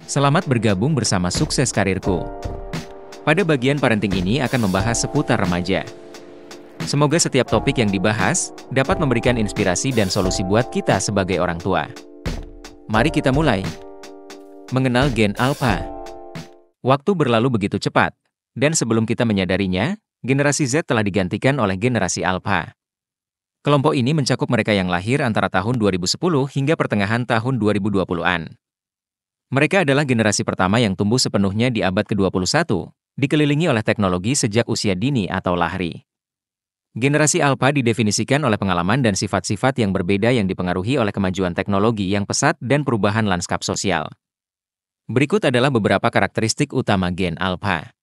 Selamat bergabung bersama Sukses Karirku. Pada bagian parenting ini akan membahas seputar remaja. Semoga setiap topik yang dibahas dapat memberikan inspirasi dan solusi buat kita sebagai orang tua. Mari kita mulai. Mengenal gen alpha. Waktu berlalu begitu cepat, dan sebelum kita menyadarinya, generasi Z telah digantikan oleh generasi alpha. Kelompok ini mencakup mereka yang lahir antara tahun 2010 hingga pertengahan tahun 2020-an. Mereka adalah generasi pertama yang tumbuh sepenuhnya di abad ke-21, dikelilingi oleh teknologi sejak usia dini atau lahri. Generasi alpha didefinisikan oleh pengalaman dan sifat-sifat yang berbeda yang dipengaruhi oleh kemajuan teknologi yang pesat dan perubahan lanskap sosial. Berikut adalah beberapa karakteristik utama gen alpha.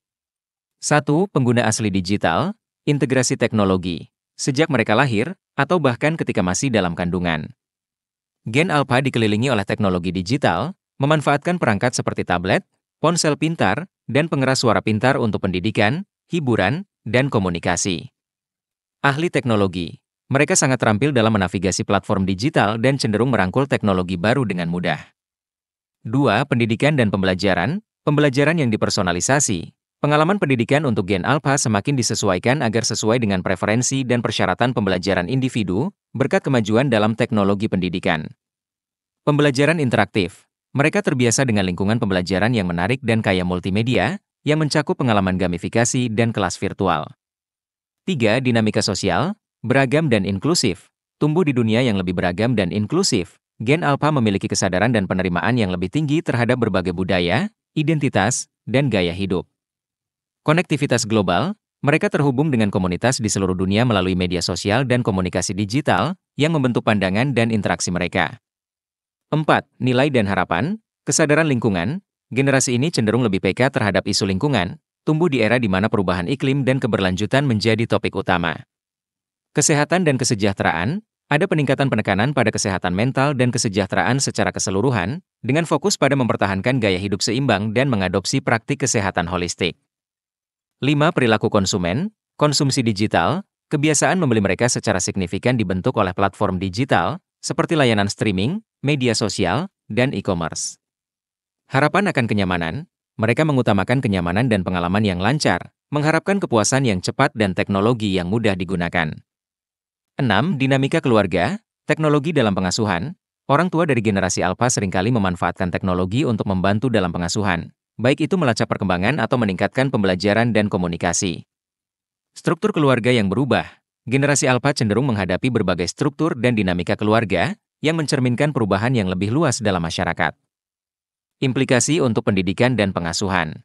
1. Pengguna asli digital, integrasi teknologi, sejak mereka lahir, atau bahkan ketika masih dalam kandungan. Gen alpha dikelilingi oleh teknologi digital, memanfaatkan perangkat seperti tablet, ponsel pintar, dan pengeras suara pintar untuk pendidikan, hiburan, dan komunikasi. Ahli teknologi. Mereka sangat terampil dalam menavigasi platform digital dan cenderung merangkul teknologi baru dengan mudah. 2. Pendidikan dan pembelajaran. Pembelajaran yang dipersonalisasi. Pengalaman pendidikan untuk gen alpha semakin disesuaikan agar sesuai dengan preferensi dan persyaratan pembelajaran individu, berkat kemajuan dalam teknologi pendidikan. Pembelajaran interaktif. Mereka terbiasa dengan lingkungan pembelajaran yang menarik dan kaya multimedia, yang mencakup pengalaman gamifikasi dan kelas virtual. 3. Dinamika sosial, beragam dan inklusif. Tumbuh di dunia yang lebih beragam dan inklusif, gen alpha memiliki kesadaran dan penerimaan yang lebih tinggi terhadap berbagai budaya, identitas, dan gaya hidup. Konektivitas global, mereka terhubung dengan komunitas di seluruh dunia melalui media sosial dan komunikasi digital, yang membentuk pandangan dan interaksi mereka. 4. Nilai dan harapan, kesadaran lingkungan. Generasi ini cenderung lebih peka terhadap isu lingkungan, tumbuh di era di mana perubahan iklim dan keberlanjutan menjadi topik utama. Kesehatan dan kesejahteraan, ada peningkatan penekanan pada kesehatan mental dan kesejahteraan secara keseluruhan, dengan fokus pada mempertahankan gaya hidup seimbang dan mengadopsi praktik kesehatan holistik. 5. Perilaku konsumen, konsumsi digital, kebiasaan membeli mereka secara signifikan dibentuk oleh platform digital, seperti layanan streaming, media sosial, dan e-commerce. Harapan akan kenyamanan, mereka mengutamakan kenyamanan dan pengalaman yang lancar, mengharapkan kepuasan yang cepat dan teknologi yang mudah digunakan. 6. Dinamika keluarga, teknologi dalam pengasuhan. Orang tua dari generasi alpha seringkali memanfaatkan teknologi untuk membantu dalam pengasuhan, baik itu melacak perkembangan atau meningkatkan pembelajaran dan komunikasi. Struktur keluarga yang berubah. Generasi alpha cenderung menghadapi berbagai struktur dan dinamika keluarga yang mencerminkan perubahan yang lebih luas dalam masyarakat. Implikasi untuk pendidikan dan pengasuhan.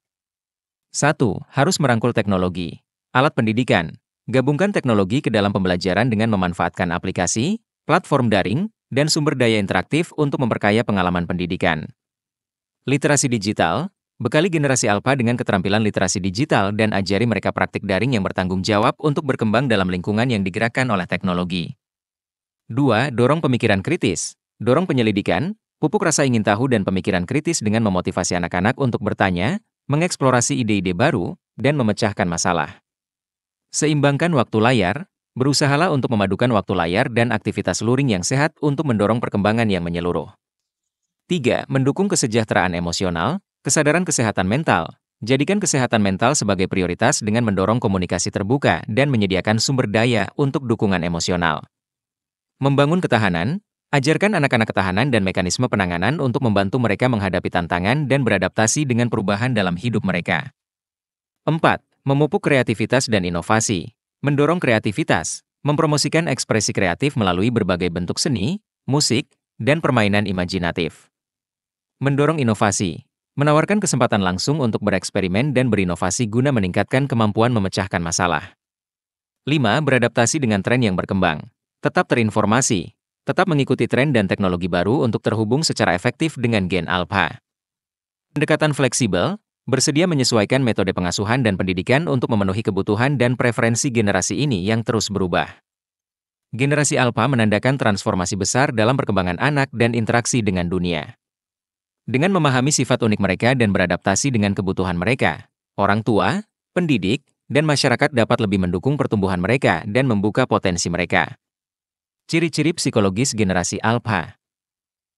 1. Harus merangkul teknologi. Alat pendidikan. Gabungkan teknologi ke dalam pembelajaran dengan memanfaatkan aplikasi, platform daring, dan sumber daya interaktif untuk memperkaya pengalaman pendidikan. Literasi digital. Bekali generasi alpha dengan keterampilan literasi digital dan ajari mereka praktik daring yang bertanggung jawab untuk berkembang dalam lingkungan yang digerakkan oleh teknologi. 2. Dorong pemikiran kritis. Dorong penyelidikan, pupuk rasa ingin tahu dan pemikiran kritis dengan memotivasi anak-anak untuk bertanya, mengeksplorasi ide-ide baru, dan memecahkan masalah. Seimbangkan waktu layar. Berusahalah untuk memadukan waktu layar dan aktivitas luring yang sehat untuk mendorong perkembangan yang menyeluruh. 3. Mendukung kesejahteraan emosional. Kesadaran kesehatan mental. Jadikan kesehatan mental sebagai prioritas dengan mendorong komunikasi terbuka dan menyediakan sumber daya untuk dukungan emosional. Membangun ketahanan. Ajarkan anak-anak ketahanan dan mekanisme penanganan untuk membantu mereka menghadapi tantangan dan beradaptasi dengan perubahan dalam hidup mereka. 4. Memupuk kreativitas dan inovasi. Mendorong kreativitas. Mempromosikan ekspresi kreatif melalui berbagai bentuk seni, musik, dan permainan imajinatif. Mendorong inovasi. Menawarkan kesempatan langsung untuk bereksperimen dan berinovasi guna meningkatkan kemampuan memecahkan masalah. 5. Beradaptasi dengan tren yang berkembang. Tetap terinformasi. Tetap mengikuti tren dan teknologi baru untuk terhubung secara efektif dengan gen alpha. Pendekatan fleksibel, bersedia menyesuaikan metode pengasuhan dan pendidikan untuk memenuhi kebutuhan dan preferensi generasi ini yang terus berubah. Generasi alpha menandakan transformasi besar dalam perkembangan anak dan interaksi dengan dunia. Dengan memahami sifat unik mereka dan beradaptasi dengan kebutuhan mereka, orang tua, pendidik, dan masyarakat dapat lebih mendukung pertumbuhan mereka dan membuka potensi mereka. Ciri-ciri psikologis generasi alpha.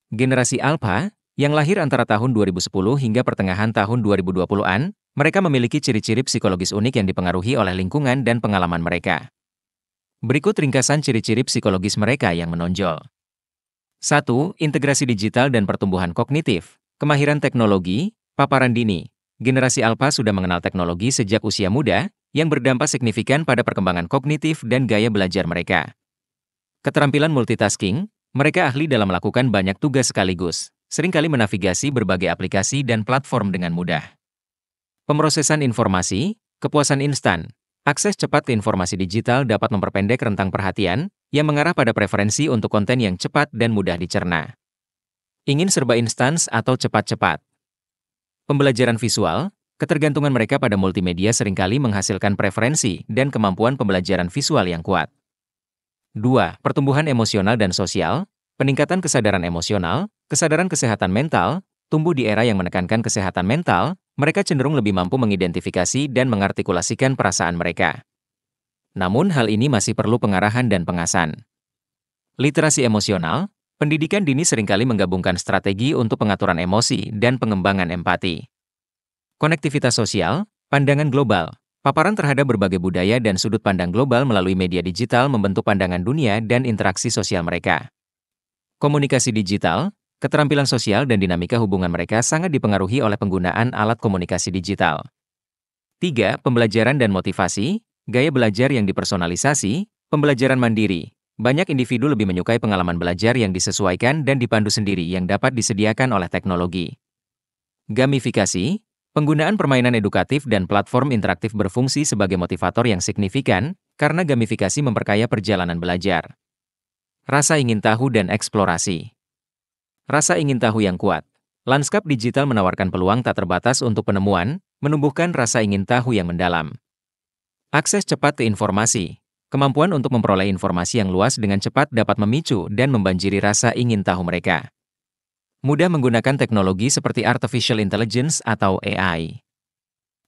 Generasi alpha yang lahir antara tahun 2010 hingga pertengahan tahun 2020-an, mereka memiliki ciri-ciri psikologis unik yang dipengaruhi oleh lingkungan dan pengalaman mereka. Berikut ringkasan ciri-ciri psikologis mereka yang menonjol. 1. Integrasi digital dan pertumbuhan kognitif. Kemahiran teknologi, paparan dini. Generasi Alpha sudah mengenal teknologi sejak usia muda, yang berdampak signifikan pada perkembangan kognitif dan gaya belajar mereka. Keterampilan multitasking, mereka ahli dalam melakukan banyak tugas sekaligus, seringkali menavigasi berbagai aplikasi dan platform dengan mudah. Pemrosesan informasi, kepuasan instan. Akses cepat ke informasi digital dapat memperpendek rentang perhatian, yang mengarah pada preferensi untuk konten yang cepat dan mudah dicerna. Ingin serba instan atau cepat-cepat. Pembelajaran visual, ketergantungan mereka pada multimedia seringkali menghasilkan preferensi dan kemampuan pembelajaran visual yang kuat. 2. Pertumbuhan emosional dan sosial, peningkatan kesadaran emosional, kesadaran kesehatan mental, tumbuh di era yang menekankan kesehatan mental, mereka cenderung lebih mampu mengidentifikasi dan mengartikulasikan perasaan mereka. Namun hal ini masih perlu pengarahan dan pengasan. Literasi emosional, pendidikan dini seringkali menggabungkan strategi untuk pengaturan emosi dan pengembangan empati. Konektivitas sosial, pandangan global, paparan terhadap berbagai budaya dan sudut pandang global melalui media digital membentuk pandangan dunia dan interaksi sosial mereka. Komunikasi digital, keterampilan sosial dan dinamika hubungan mereka sangat dipengaruhi oleh penggunaan alat komunikasi digital. 3. Pembelajaran dan motivasi, gaya belajar yang dipersonalisasi, pembelajaran mandiri. Banyak individu lebih menyukai pengalaman belajar yang disesuaikan dan dipandu sendiri yang dapat disediakan oleh teknologi. Gamifikasi, penggunaan permainan edukatif dan platform interaktif berfungsi sebagai motivator yang signifikan, karena gamifikasi memperkaya perjalanan belajar. Rasa ingin tahu dan eksplorasi. Rasa ingin tahu yang kuat. Lanskap digital menawarkan peluang tak terbatas untuk penemuan, menumbuhkan rasa ingin tahu yang mendalam. Akses cepat ke informasi. Kemampuan untuk memperoleh informasi yang luas dengan cepat dapat memicu dan membanjiri rasa ingin tahu mereka. Mudah menggunakan teknologi seperti artificial intelligence atau AI.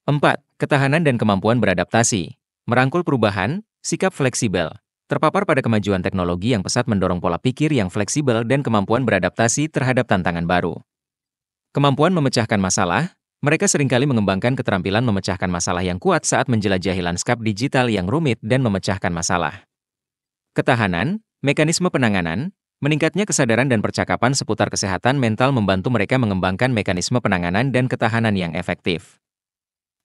4. Ketahanan dan kemampuan beradaptasi. Merangkul perubahan, sikap fleksibel. Terpapar pada kemajuan teknologi yang pesat mendorong pola pikir yang fleksibel dan kemampuan beradaptasi terhadap tantangan baru. Kemampuan memecahkan masalah. Mereka seringkali mengembangkan keterampilan memecahkan masalah yang kuat saat menjelajahi lanskap digital yang rumit dan memecahkan masalah. Ketahanan, mekanisme penanganan, meningkatnya kesadaran dan percakapan seputar kesehatan mental membantu mereka mengembangkan mekanisme penanganan dan ketahanan yang efektif.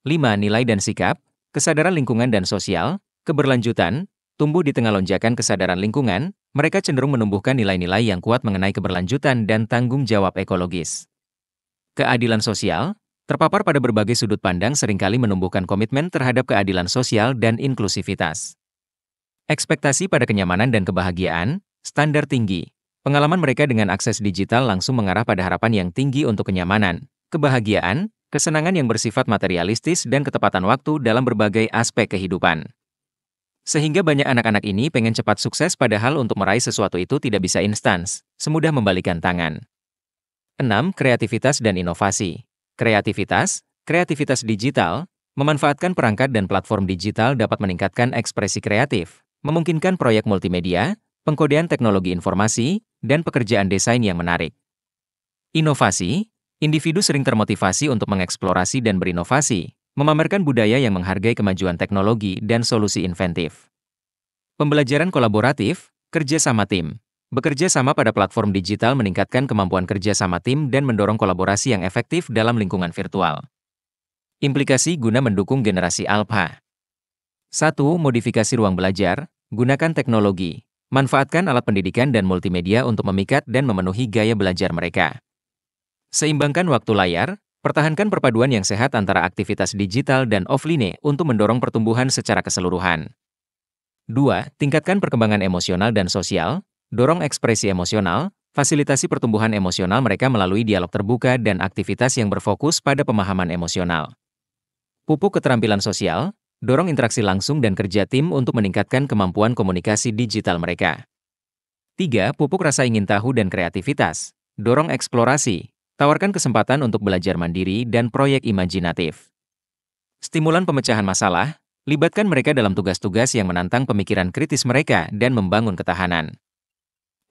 5. Nilai dan sikap, kesadaran lingkungan dan sosial, keberlanjutan, tumbuh di tengah lonjakan kesadaran lingkungan, mereka cenderung menumbuhkan nilai-nilai yang kuat mengenai keberlanjutan dan tanggung jawab ekologis. Keadilan sosial, terpapar pada berbagai sudut pandang seringkali menumbuhkan komitmen terhadap keadilan sosial dan inklusivitas. Ekspektasi pada kenyamanan dan kebahagiaan, standar tinggi. Pengalaman mereka dengan akses digital langsung mengarah pada harapan yang tinggi untuk kenyamanan, kebahagiaan, kesenangan yang bersifat materialistis dan ketepatan waktu dalam berbagai aspek kehidupan. Sehingga banyak anak-anak ini pengen cepat sukses padahal untuk meraih sesuatu itu tidak bisa instan, semudah membalikan tangan. 6. Kreativitas dan inovasi. Kreativitas digital, memanfaatkan perangkat dan platform digital dapat meningkatkan ekspresi kreatif, memungkinkan proyek multimedia, pengkodean teknologi informasi, dan pekerjaan desain yang menarik. Inovasi, individu sering termotivasi untuk mengeksplorasi dan berinovasi, memamerkan budaya yang menghargai kemajuan teknologi dan solusi inventif. Pembelajaran kolaboratif, kerja sama tim. Bekerja sama pada platform digital meningkatkan kemampuan kerja sama tim dan mendorong kolaborasi yang efektif dalam lingkungan virtual. Implikasi guna mendukung generasi Alpha. 1. Modifikasi ruang belajar, gunakan teknologi. Manfaatkan alat pendidikan dan multimedia untuk memikat dan memenuhi gaya belajar mereka. Seimbangkan waktu layar, pertahankan perpaduan yang sehat antara aktivitas digital dan offline untuk mendorong pertumbuhan secara keseluruhan. 2. Tingkatkan perkembangan emosional dan sosial. Dorong ekspresi emosional, fasilitasi pertumbuhan emosional mereka melalui dialog terbuka dan aktivitas yang berfokus pada pemahaman emosional. Pupuk keterampilan sosial, dorong interaksi langsung dan kerja tim untuk meningkatkan kemampuan komunikasi digital mereka. 3. Pupuk rasa ingin tahu dan kreativitas, dorong eksplorasi, tawarkan kesempatan untuk belajar mandiri dan proyek imajinatif. Stimulan pemecahan masalah, libatkan mereka dalam tugas-tugas yang menantang pemikiran kritis mereka dan membangun ketahanan.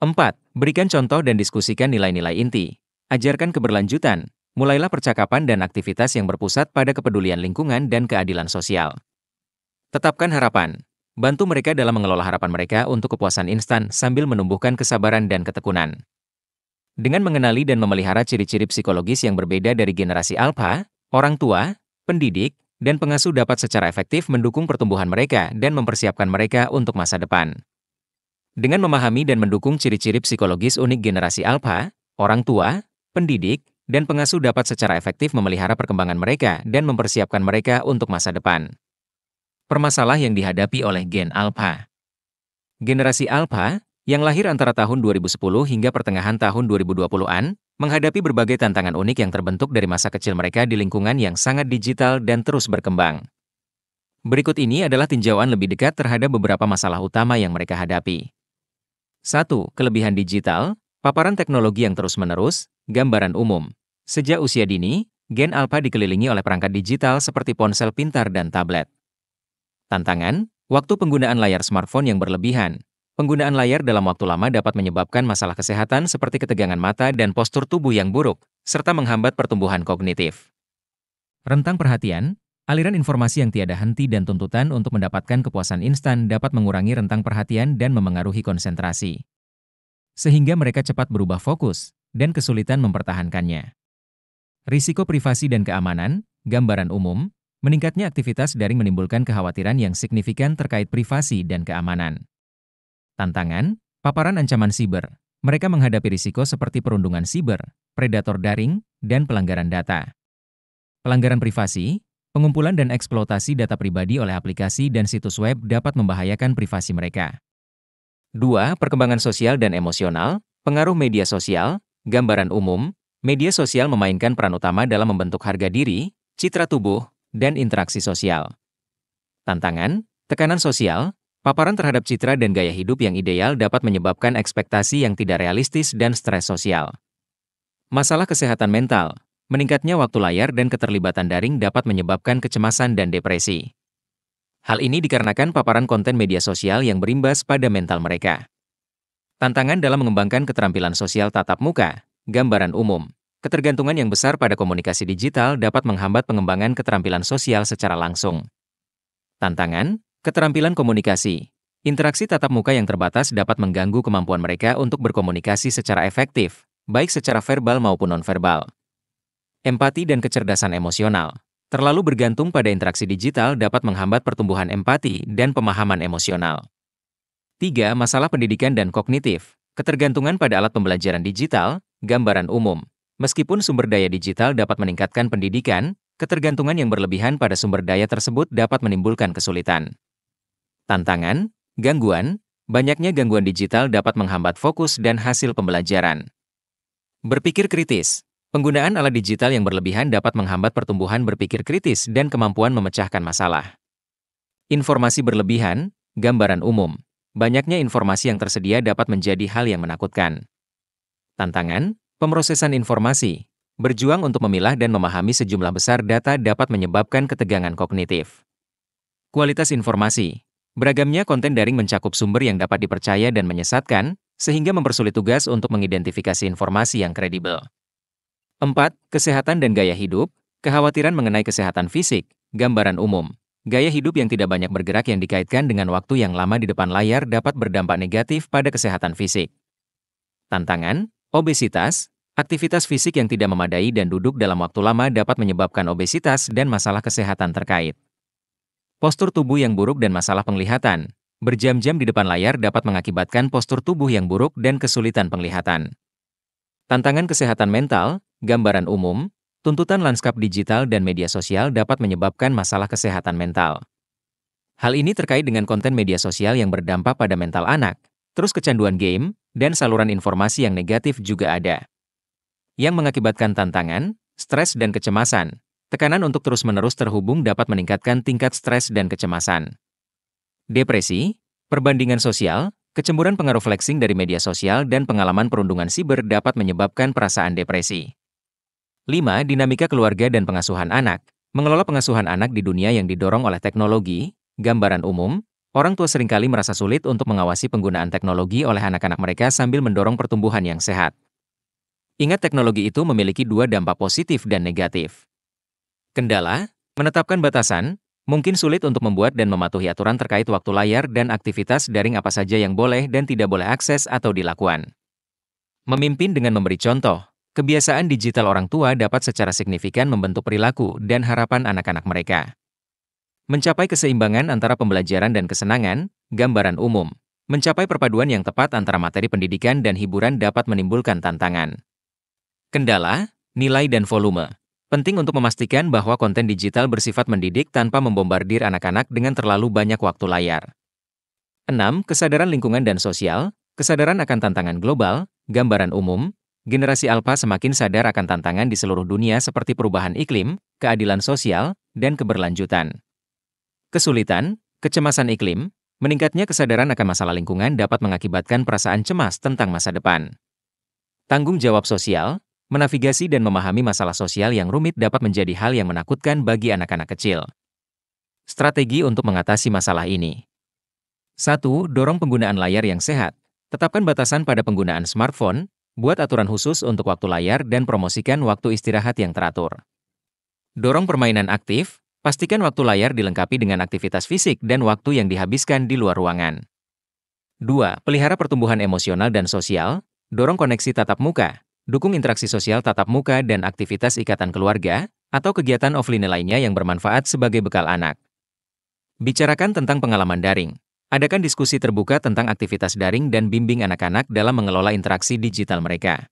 4. Berikan contoh dan diskusikan nilai-nilai inti. Ajarkan keberlanjutan, mulailah percakapan dan aktivitas yang berpusat pada kepedulian lingkungan dan keadilan sosial. Tetapkan harapan. Bantu mereka dalam mengelola harapan mereka untuk kepuasan instan sambil menumbuhkan kesabaran dan ketekunan. Dengan mengenali dan memelihara ciri-ciri psikologis yang berbeda dari generasi alfa, orang tua, pendidik, dan pengasuh dapat secara efektif mendukung pertumbuhan mereka dan mempersiapkan mereka untuk masa depan. Dengan memahami dan mendukung ciri-ciri psikologis unik generasi alfa, orang tua, pendidik, dan pengasuh dapat secara efektif memelihara perkembangan mereka dan mempersiapkan mereka untuk masa depan. Permasalahan yang dihadapi oleh gen alfa. Generasi alfa, yang lahir antara tahun 2010 hingga pertengahan tahun 2020-an, menghadapi berbagai tantangan unik yang terbentuk dari masa kecil mereka di lingkungan yang sangat digital dan terus berkembang. Berikut ini adalah tinjauan lebih dekat terhadap beberapa masalah utama yang mereka hadapi. 1. Kelebihan digital, paparan teknologi yang terus-menerus, gambaran umum. Sejak usia dini, gen alfa dikelilingi oleh perangkat digital seperti ponsel pintar dan tablet. Tantangan, waktu penggunaan layar smartphone yang berlebihan. Penggunaan layar dalam waktu lama dapat menyebabkan masalah kesehatan seperti ketegangan mata dan postur tubuh yang buruk, serta menghambat pertumbuhan kognitif. Rentang perhatian, aliran informasi yang tiada henti dan tuntutan untuk mendapatkan kepuasan instan dapat mengurangi rentang perhatian dan memengaruhi konsentrasi. Sehingga mereka cepat berubah fokus dan kesulitan mempertahankannya. Risiko privasi dan keamanan, gambaran umum, meningkatnya aktivitas daring menimbulkan kekhawatiran yang signifikan terkait privasi dan keamanan. Tantangan, paparan ancaman siber. Mereka menghadapi risiko seperti perundungan siber, predator daring, dan pelanggaran data. Pelanggaran privasi, pengumpulan dan eksploitasi data pribadi oleh aplikasi dan situs web dapat membahayakan privasi mereka. 2. Perkembangan sosial dan emosional, pengaruh media sosial, gambaran umum, media sosial memainkan peran utama dalam membentuk harga diri, citra tubuh, dan interaksi sosial. Tantangan, tekanan sosial, paparan terhadap citra dan gaya hidup yang ideal dapat menyebabkan ekspektasi yang tidak realistis dan stres sosial. Masalah kesehatan mental, meningkatnya waktu layar dan keterlibatan daring dapat menyebabkan kecemasan dan depresi. Hal ini dikarenakan paparan konten media sosial yang berimbas pada mental mereka. Tantangan dalam mengembangkan keterampilan sosial tatap muka, gambaran umum. Ketergantungan yang besar pada komunikasi digital dapat menghambat pengembangan keterampilan sosial secara langsung. Tantangan, keterampilan komunikasi. Interaksi tatap muka yang terbatas dapat mengganggu kemampuan mereka untuk berkomunikasi secara efektif, baik secara verbal maupun nonverbal. Empati dan kecerdasan emosional. Terlalu bergantung pada interaksi digital dapat menghambat pertumbuhan empati dan pemahaman emosional. 3. Masalah pendidikan dan kognitif. Ketergantungan pada alat pembelajaran digital, gambaran umum. Meskipun sumber daya digital dapat meningkatkan pendidikan, ketergantungan yang berlebihan pada sumber daya tersebut dapat menimbulkan kesulitan. Tantangan, gangguan, banyaknya gangguan digital dapat menghambat fokus dan hasil pembelajaran. Berpikir kritis, penggunaan alat digital yang berlebihan dapat menghambat pertumbuhan berpikir kritis dan kemampuan memecahkan masalah. Informasi berlebihan, gambaran umum, banyaknya informasi yang tersedia dapat menjadi hal yang menakutkan. Tantangan, pemrosesan informasi, berjuang untuk memilah dan memahami sejumlah besar data dapat menyebabkan ketegangan kognitif. Kualitas informasi, beragamnya konten daring mencakup sumber yang dapat dipercaya dan menyesatkan, sehingga mempersulit tugas untuk mengidentifikasi informasi yang kredibel. 4. Kesehatan dan gaya hidup, kekhawatiran mengenai kesehatan fisik, gambaran umum. Gaya hidup yang tidak banyak bergerak yang dikaitkan dengan waktu yang lama di depan layar dapat berdampak negatif pada kesehatan fisik. Tantangan, obesitas, aktivitas fisik yang tidak memadai dan duduk dalam waktu lama dapat menyebabkan obesitas dan masalah kesehatan terkait. Postur tubuh yang buruk dan masalah penglihatan, berjam-jam di depan layar dapat mengakibatkan postur tubuh yang buruk dan kesulitan penglihatan. Tantangan kesehatan mental, gambaran umum, tuntutan lanskap digital dan media sosial dapat menyebabkan masalah kesehatan mental. Hal ini terkait dengan konten media sosial yang berdampak pada mental anak, terus kecanduan game, dan saluran informasi yang negatif juga ada. Yang mengakibatkan tantangan, stres dan kecemasan. Tekanan untuk terus-menerus terhubung dapat meningkatkan tingkat stres dan kecemasan. Depresi, perbandingan sosial, kecemburuan pengaruh flexing dari media sosial dan pengalaman perundungan siber dapat menyebabkan perasaan depresi. 5. Dinamika keluarga dan pengasuhan anak. Mengelola pengasuhan anak di dunia yang didorong oleh teknologi, gambaran umum, orang tua seringkali merasa sulit untuk mengawasi penggunaan teknologi oleh anak-anak mereka sambil mendorong pertumbuhan yang sehat. Ingat, teknologi itu memiliki dua dampak positif dan negatif. Kendala, menetapkan batasan, mungkin sulit untuk membuat dan mematuhi aturan terkait waktu layar dan aktivitas daring apa saja yang boleh dan tidak boleh akses atau dilakukan. Memimpin dengan memberi contoh, kebiasaan digital orang tua dapat secara signifikan membentuk perilaku dan harapan anak-anak mereka. Mencapai keseimbangan antara pembelajaran dan kesenangan, gambaran umum. Mencapai perpaduan yang tepat antara materi pendidikan dan hiburan dapat menimbulkan tantangan. Kendala, nilai dan volume. Penting untuk memastikan bahwa konten digital bersifat mendidik tanpa membombardir anak-anak dengan terlalu banyak waktu layar. 6. Kesadaran lingkungan dan sosial. Kesadaran akan tantangan global, gambaran umum. Generasi Alpha semakin sadar akan tantangan di seluruh dunia seperti perubahan iklim, keadilan sosial, dan keberlanjutan. Kesulitan, kecemasan iklim, meningkatnya kesadaran akan masalah lingkungan dapat mengakibatkan perasaan cemas tentang masa depan. Tanggung jawab sosial, menavigasi dan memahami masalah sosial yang rumit dapat menjadi hal yang menakutkan bagi anak-anak kecil. Strategi untuk mengatasi masalah ini. 1. Dorong penggunaan layar yang sehat. Tetapkan batasan pada penggunaan smartphone, buat aturan khusus untuk waktu layar dan promosikan waktu istirahat yang teratur. Dorong permainan aktif, pastikan waktu layar dilengkapi dengan aktivitas fisik dan waktu yang dihabiskan di luar ruangan. 2. Pelihara pertumbuhan emosional dan sosial, dorong koneksi tatap muka. Dukung interaksi sosial tatap muka dan aktivitas ikatan keluarga, atau kegiatan offline lainnya yang bermanfaat sebagai bekal anak. Bicarakan tentang pengalaman daring. Adakan diskusi terbuka tentang aktivitas daring dan bimbing anak-anak dalam mengelola interaksi digital mereka.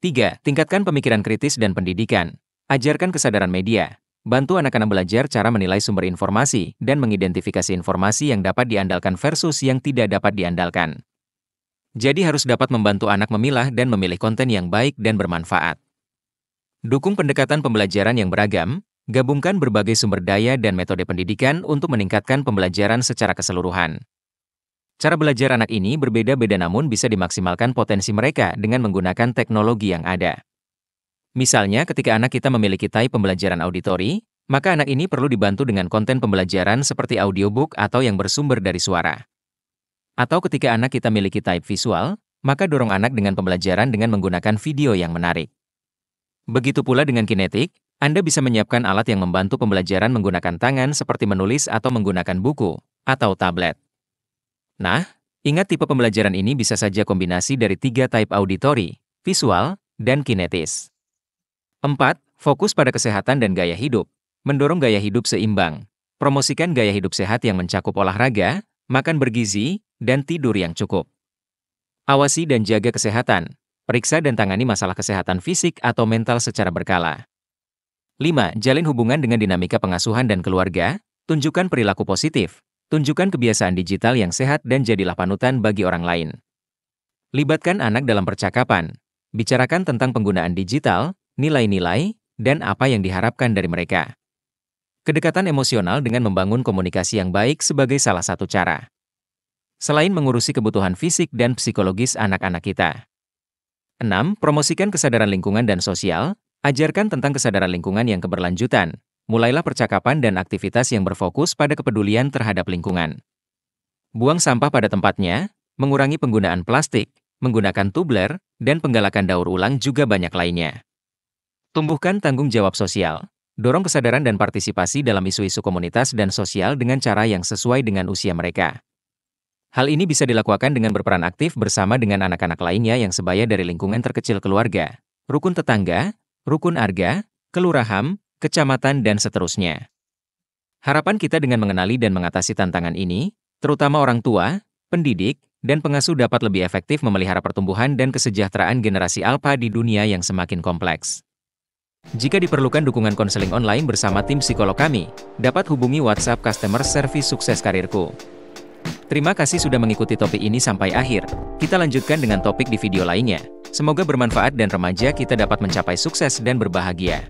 3. Tingkatkan pemikiran kritis dan pendidikan. Ajarkan kesadaran media. Bantu anak-anak belajar cara menilai sumber informasi dan mengidentifikasi informasi yang dapat diandalkan versus yang tidak dapat diandalkan. Jadi harus dapat membantu anak memilah dan memilih konten yang baik dan bermanfaat. Dukung pendekatan pembelajaran yang beragam, gabungkan berbagai sumber daya dan metode pendidikan untuk meningkatkan pembelajaran secara keseluruhan. Cara belajar anak ini berbeda-beda namun bisa dimaksimalkan potensi mereka dengan menggunakan teknologi yang ada. Misalnya ketika anak kita memiliki type pembelajaran auditori, maka anak ini perlu dibantu dengan konten pembelajaran seperti audiobook atau yang bersumber dari suara. Atau ketika anak kita miliki type visual, maka dorong anak dengan pembelajaran dengan menggunakan video yang menarik. Begitu pula dengan kinetik, Anda bisa menyiapkan alat yang membantu pembelajaran menggunakan tangan seperti menulis atau menggunakan buku, atau tablet. Nah, ingat tipe pembelajaran ini bisa saja kombinasi dari 3 type auditori, visual, dan kinetis. 4. Fokus pada kesehatan dan gaya hidup. Mendorong gaya hidup seimbang. Promosikan gaya hidup sehat yang mencakup olahraga, makan bergizi, dan tidur yang cukup. Awasi dan jaga kesehatan. Periksa dan tangani masalah kesehatan fisik atau mental secara berkala. 5. Jalin hubungan dengan dinamika pengasuhan dan keluarga. Tunjukkan perilaku positif. Tunjukkan kebiasaan digital yang sehat dan jadilah panutan bagi orang lain. Libatkan anak dalam percakapan. Bicarakan tentang penggunaan digital, nilai-nilai, dan apa yang diharapkan dari mereka. Kedekatan emosional dengan membangun komunikasi yang baik sebagai salah satu cara. Selain mengurusi kebutuhan fisik dan psikologis anak-anak kita. 6. Promosikan kesadaran lingkungan dan sosial. Ajarkan tentang kesadaran lingkungan yang keberlanjutan. Mulailah percakapan dan aktivitas yang berfokus pada kepedulian terhadap lingkungan. Buang sampah pada tempatnya, mengurangi penggunaan plastik, menggunakan tumbler, dan penggalakan daur ulang juga banyak lainnya. Tumbuhkan tanggung jawab sosial. Dorong kesadaran dan partisipasi dalam isu-isu komunitas dan sosial dengan cara yang sesuai dengan usia mereka. Hal ini bisa dilakukan dengan berperan aktif bersama dengan anak-anak lainnya yang sebaya dari lingkungan terkecil keluarga, rukun tetangga, rukun arga, kelurahan, kecamatan, dan seterusnya. Harapan kita dengan mengenali dan mengatasi tantangan ini, terutama orang tua, pendidik, dan pengasuh dapat lebih efektif memelihara pertumbuhan dan kesejahteraan generasi Alpha di dunia yang semakin kompleks. Jika diperlukan dukungan konseling online bersama tim psikolog kami, dapat hubungi WhatsApp Customer Service Sukses Karirku. Terima kasih sudah mengikuti topik ini sampai akhir. Kita lanjutkan dengan topik di video lainnya. Semoga bermanfaat dan remaja kita dapat mencapai sukses dan berbahagia.